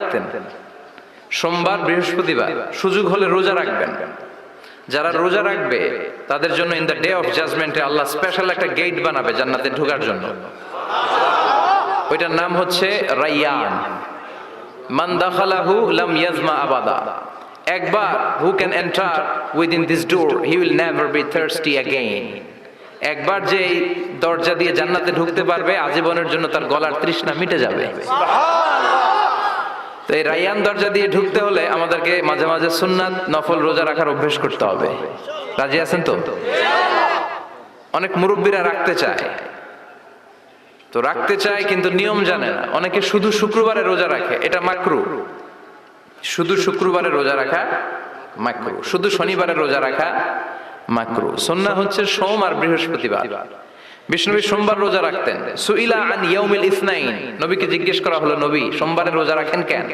রাখতেন। সোমবার বৃহস্পতিবার সুযোগ হলে রোজা রাখবেন। যারা রোজা রাখবে তাদের জন্য ইন দ্য ডে অফ জাজমেন্টে আল্লাহ স্পেশাল একটা গেট বানাবে জান্নাতে ঢোকার জন্য। ওইটার নাম হচ্ছে রাইয়ান। মান দাখালাহু লাম ইয়াজমা আবাদা। একবার who can enter within this door he will never be thirsty again. একবার যে দরজা দিয়ে জান্নাতে ঢুকতে পারবে আজীবনের জন্য তার গলার তৃষ্ণা মিটে যাবে। তো এই রাইয়ান দরজা দিয়ে ঢুকতে হলে আমাদেরকে মাঝে মাঝে সুন্নাত নফল রোজা রাখার অভ্যেস করতে হবে। রাজি আছেন তো? অনেক মুরব্বীরা রাখতে চায়, তো রাখতে চায় কিন্তু নিয়ম জানে না। অনেকে শুধু শুক্রবারে রোজা রাখে, এটা মাকরু। শুধু শুক্রবারে রোজা রাখা মাকরু, শুধু শনিবারে রোজা রাখা মাকরু। সুন্নাহ হচ্ছে সোম আর বৃহস্পতিবার। বিষ্ণুনবী সোমবার রোজা রাখতেন। সুইলা আন ইয়াউমিল ইসনাইন, নবীকে জিজ্ঞেস করা হলো, নবী সোমবারে রোজা রাখেন কেন?